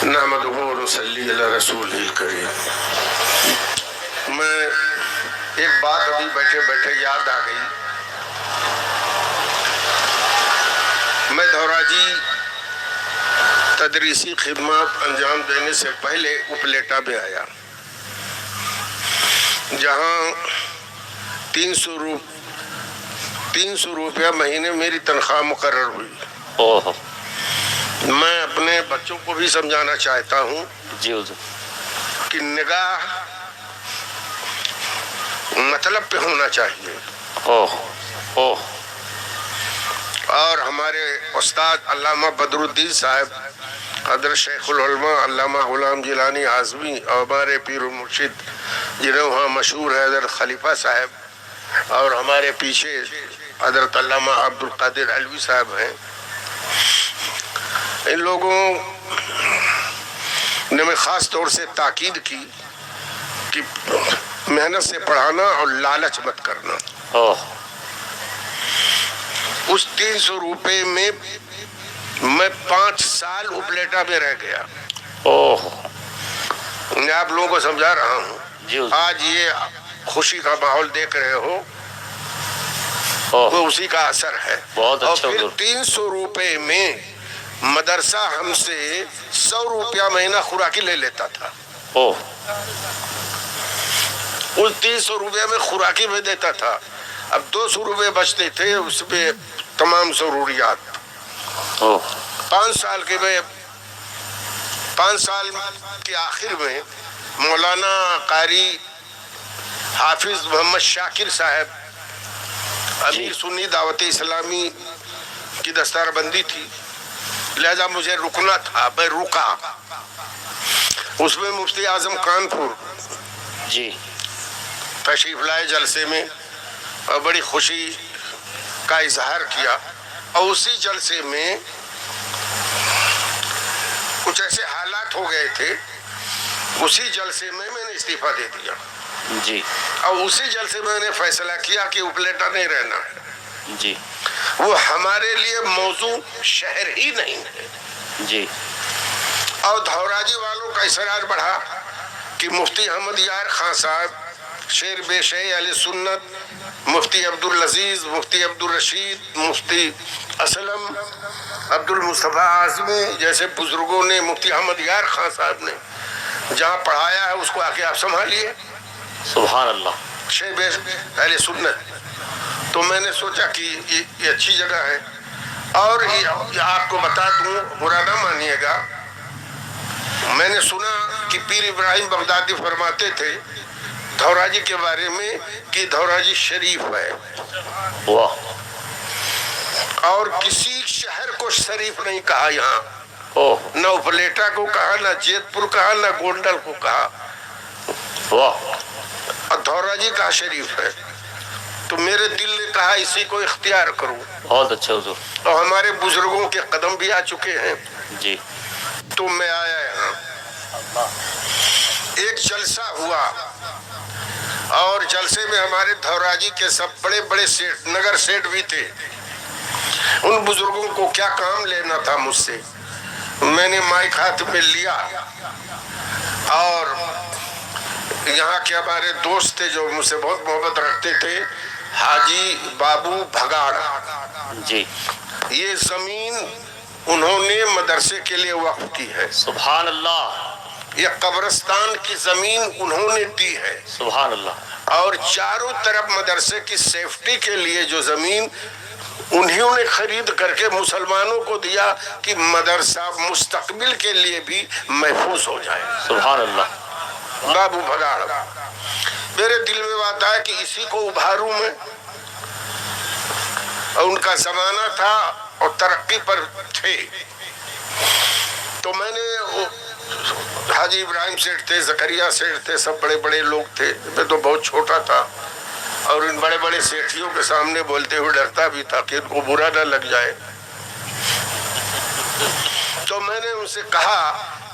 نحمدہ و نصلی علی رسول الکریم۔ میں ایک بات ابھی بیٹھے بیٹھے یاد آ گئی۔ میں دھوراجی تدریسی خدمات انجام دینے سے پہلے اپلیٹا میں آیا، جہاں 300 روپیہ مہینے میری تنخواہ مقرر ہوئی۔ میں اپنے بچوں کو بھی سمجھانا چاہتا ہوں کہ نگاہ مطلب پہ ہونا چاہیے۔ اور ہمارے استاد علامہ بدر الدین صاحب، حضرت شیخ العلماء علامہ غلام جیلانی اعظمی، اور ہمارے پیر المرشد جنہیں وہاں مشہور ہے حضرت خلیفہ صاحب، اور ہمارے پیچھے حضرت علامہ عبد القادر علوی صاحب ہیں۔ ان لوگوں نے میں خاص طور سے تاکید کی کہ محنت سے پڑھانا اور لالچ مت کرنا۔ اس 300 روپے میں میں 5 سال اپلیٹا میں رہ گیا۔ میں آپ لوگوں کو سمجھا رہا ہوں۔ آج یہ خوشی کا ماحول دیکھ رہے ہو، وہ اسی کا اثر ہے۔ اور پھر 300 روپے میں مدرسہ ہم سے 100 روپیہ مہینہ خوراکی لے لیتا تھا۔ اس 300 روپے میں خوراکی میں دیتا تھا۔ اب 200 روپے بچتے تھے، اس پہ تمام ضروریات۔ 5 سال کے آخر میں مولانا قاری حافظ محمد شاکر صاحب، امیر سنی دعوت اسلامی کی دستار بندی تھی، لہذا مجھے رکنا تھا۔ میں رکا۔ اس میں مفتی اعظم کانپور تشریف لائے جلسے میں، اور بڑی خوشی کا اظہار کیا۔ اور اسی جلسے میں کچھ ایسے حالات ہو گئے تھے، اسی جلسے میں میں نے استعفیٰ دے دیا۔ اور اسی جلسے میں نے فیصلہ کیا کہ اپلیٹا نہیں رہنا ہے۔ وہ ہمارے لیے موضوع شہر ہی نہیں ہے۔ اور دھوراجی والوں کا اصرار بڑھا کہ مفتی احمد یار خان صاحب، شیر بے شہ اہل سنت، مفتی عبدالعزیز، مفتی عبدالرشید، مفتی اسلم، عبد المصطفیٰ اعظمی جیسے بزرگوں نے، مفتی احمد یار خان صاحب نے جہاں پڑھایا ہے اس کو آ کے آپ سنبھالیے۔ سبحان اللہ۔ شیر بے شہ اہل سنت۔ تو میں نے سوچا کہ یہ اچھی جگہ ہے۔ اور یہ آپ کو بتا دوں، برا نہ مانیے گا، میں نے سنا کہ پیر ابراہیم بغدادی فرماتے تھے دھوراجی کے بارے میں کہ دھوراجی شریف ہے۔ اور کسی شہر کو شریف نہیں کہا یہاں، نہ اپلیٹا کو کہا، نہ جیت پور کہا، نہ گونڈل کو کہا، اور دھوراجی کا شریف ہے۔ تو میرے دل نے کہا اسی کو اختیار کروں۔ بہت اچھا حضور۔ اور ہمارے بزرگوں کے قدم بھی آ چکے ہیں۔ تو میں آیا یہاں۔ ایک جلسہ ہوا، اور جلسے میں ہمارے دھوراجی کے سب بڑے بڑے سیٹ، نگر سیٹ بھی تھے۔ ان بزرگوں کو کیا کام لینا تھا مجھ سے۔ میں نے مائک ہاتھ میں لیا، اور یہاں کے ہمارے دوست تھے جو مجھ سے بہت محبت رکھتے تھے، حاجی بابو بھگاڑ، یہ زمین انہوں نے مدرسے کے لیے وقف کی ہے۔ سبحان اللہ۔ یہ قبرستان کی زمین انہوں نے دی ہے۔ سبحان اللہ۔ اور چاروں طرف مدرسے کی سیفٹی کے لیے جو زمین انہوں نے خرید کر کے مسلمانوں کو دیا کہ مدرسہ مستقبل کے لیے بھی محفوظ ہو جائے۔ سبحان اللہ۔ بابو بھگاڑ، میرے دل میں بات آیا کہ اسی کو ابھاروں میں۔ اور ان کا زمانہ تھا اور ترقی پر تھے۔ تو میں نے حاجی ابراہیم سیٹھ تھے، زکریا سیٹھ تھے، سب بڑے بڑے لوگ تھے۔ میں تو بہت چھوٹا تھا، اور ان بڑے بڑے سیٹھیوں کے سامنے بولتے ہوئے ڈرتا بھی تھا کہ ان کو برا نہ لگ جائے۔ تو میں نے ان سے کہا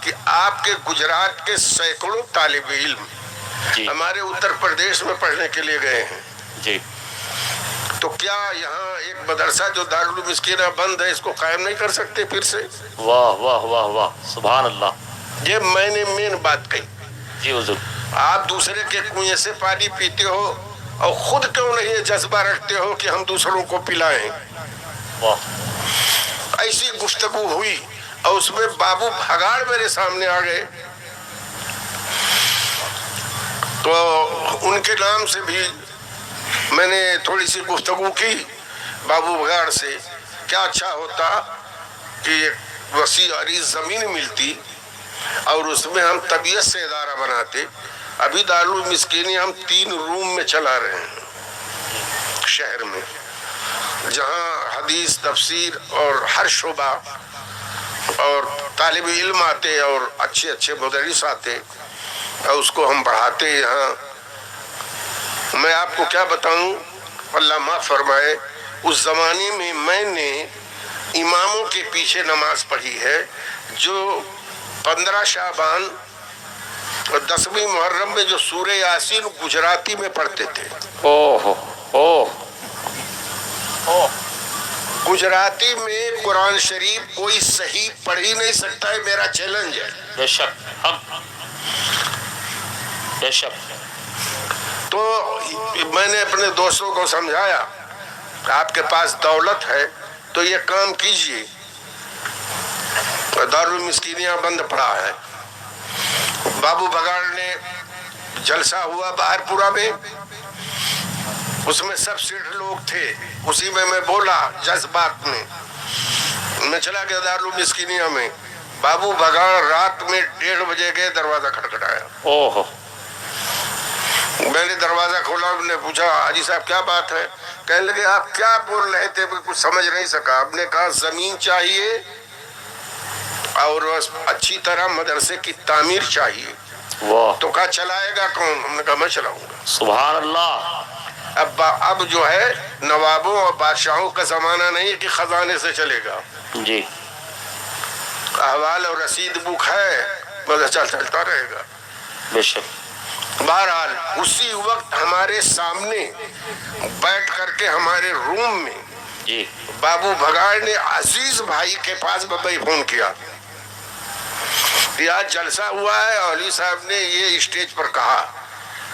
کہ آپ کے گجرات کے سینکڑوں طالب علم ہمارے اتر پردیش میں پڑھنے کے لیے گئے ہیں، تو کیا یہاں ایک مدرسہ جو دارالمسکینہ بند ہے اس کو قائم نہیں کر سکتے پھر سے؟ واہ واہ واہ واہ، سبحان اللہ۔ یہ میں نے مین بات کہی. جی حضور. آپ دوسرے کے کنویں سے پانی پیتے ہو اور خود کیوں نہیں یہ جذبہ رکھتے ہو کہ ہم دوسروں کو پلائیں؟ ایسی گفتگو ہوئی اور اس میں بابو بھگاڑ میرے سامنے آ گئے. تو ان کے نام سے بھی میں نے تھوڑی سی گفتگو کی بابو بھگاڑ سے. کیا اچھا ہوتا کہ ایک وسیع عریض زمین ملتی اور اس میں ہم طبیعت سے ادارہ بناتے. ابھی دارالمسکینی ہم 3 روم میں چلا رہے ہیں شہر میں، جہاں حدیث، تفسیر اور ہر شعبہ اور طالب علم آتے اور اچھے اچھے مدرس آتے اور اس کو ہم پڑھاتے. یہاں میں آپ کو کیا بتاؤں، اللہ معاف فرمائے، اس زمانے میں میں نے اماموں کے پیچھے نماز پڑھی ہے جو 15 شعبان اور 10ویں محرم میں جو سورہ یاسین گجراتی میں پڑھتے تھے. گجراتی میں قرآن شریف کوئی صحیح پڑھ ہی نہیں سکتا ہے، میرا چیلنج ہے. بے شک، بے شک. تو میں نے اپنے دوستوں کو سمجھایا آپ کے پاس دولت ہے تو یہ کام کیجئے. دارالمسکینیاں بند پڑا ہے. بابو بھگاڑ نے جلسہ ہوا باہر پورا میں، اس میں سب سیٹھ لوگ تھے. اسی میں بولا جذبات میں چلا گیا دارالمسکینیہ میں. بابو بھگاڑ رات میں 1:30 بجے گئے، دروازہ کھٹکھٹایا. میں نے دروازہ کھولا، انہوں نے پوچھا حاجی صاحب کیا بات ہے؟ کہنے لگے آپ کیا بول رہے تھے؟ کچھ سمجھ نہیں سکا. آپ نے کہا زمین چاہیے اور اچھی طرح مدرسے کی تعمیر چاہیے. تو کہا چلائے گا کون؟ ہم نے کہا میں چلاؤں گا. سبحان اللہ. اب جو ہے نوابوں اور بادشاہوں کا زمانہ نہیں کہ خزانے سے چلے گا. جی. احوال اور رسید بک ہے، مدرسہ چلتا رہے گا. بے شک. بہرحال اسی وقت ہمارے سامنے بیٹھ کر کے ہمارے روم میں جی بابو بھگاڑ نے عزیز بھائی کے پاس ببئی فون کیا کہ آج جلسہ ہوا ہے. علی صاحب نے یہ اسٹیج پر کہا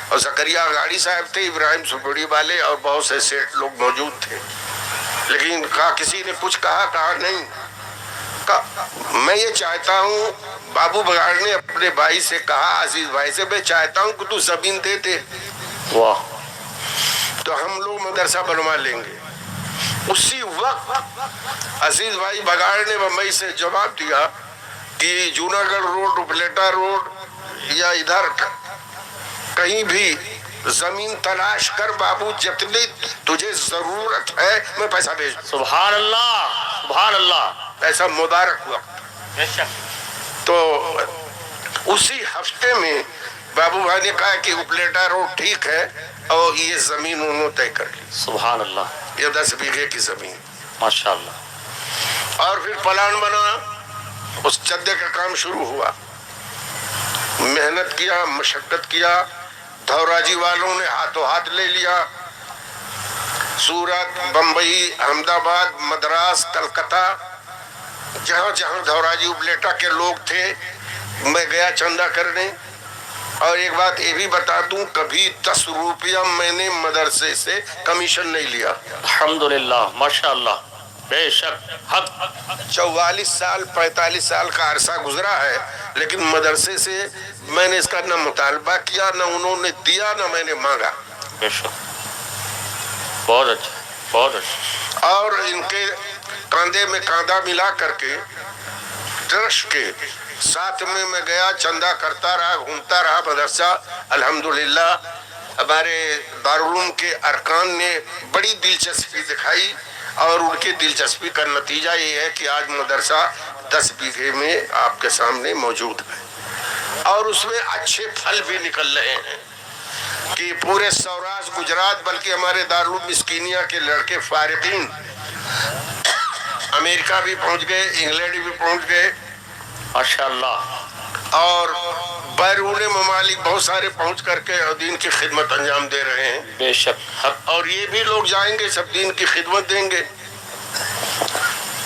اور زکریا گاڑی صاحب تھے، ابراہیم سپوڑی والے اور بہت سے سیٹ لوگ موجود تھے. لیکن کہا کسی نے کچھ کہا نہیں. میں یہ چاہتا ہوں، بابو بھگاڑ نے اپنے بھائی سے کہا، عزیز بھائی سے، میں چاہتا ہوں کہ تو زمین دے دے تو ہم لوگ مدرسہ بنوا لیں گے. اسی وقت عزیز بھائی بھگاڑ نے بمبئی سے جواب دیا کہ جوناگڑھ روڈ، اپلیٹا روڈ یا ادھر کہیں بھی زمین تلاش کر بابو، جتنی تجھے ضرورت ہے میں پیسہ بھیج دوں. سبحان اللہ، سبحان اللہ. ایسا مبارک وقت. تو اسی ہفتے میں بابو بھائی نے کہا کہ اپلیٹا روڈ ٹھیک ہے اور یہ زمین انہوں نے طے کر لی. سبحان اللہ. یہ 10 بیگھے کی زمین. ماشاء اللہ. اور پھر پلان بنا، اس چدے کا کام شروع ہوا. محنت کیا، مشقت کیا. دھوراجی والوں نے ہاتھوں ہاتھ لے لیا. سورت، بمبئی، احمد آباد، مدراس، کلکتہ، جہاں جہاں دھوراجی اپلیٹا کے لوگ تھے میں گیا چندہ کرنے. اور ایک بات یہ بھی بتا دوں، کبھی 10 روپیہ میں نے مدرسے سے کمیشن نہیں لیا. الحمدللہ، ماشاءاللہ. بے شک. 44 سال 45 سال کا عرصہ گزرا ہے، لیکن مدرسے سے میں نے اس کا نہ مطالبہ کیا، نہ انہوں نے دیا، نہ میں نے مانگا. بے شک. بہت اچھا، بہت اچھا. اور ان کے کاندھے میں کاندھا ملا کر کے ٹرسٹ کے ساتھ میں گیا، چندہ کرتا رہا، گھومتا رہا مدرسہ. الحمدللہ ہمارے دارالعلوم کے ارکان نے بڑی دلچسپی دکھائی اور ان کی دلچسپی کا نتیجہ یہ ہے کہ آج مدرسہ 10 بیگھے میں آپ کے سامنے موجود ہے اور اس میں اچھے پھل بھی نکل رہے ہیں کہ پورے سوراشٹر، گجرات، بلکہ ہمارے دارالمسکینیہ کے لڑکے فارغین امریکہ بھی پہنچ گئے، انگلینڈ بھی پہنچ گئے ماشاءاللہ. اور بیرون ممالک بہت سارے پہنچ کر کے دین کی خدمت انجام دے رہے ہیں. بے شک. اور یہ بھی لوگ جائیں گے، سب دین کی خدمت دیں گے.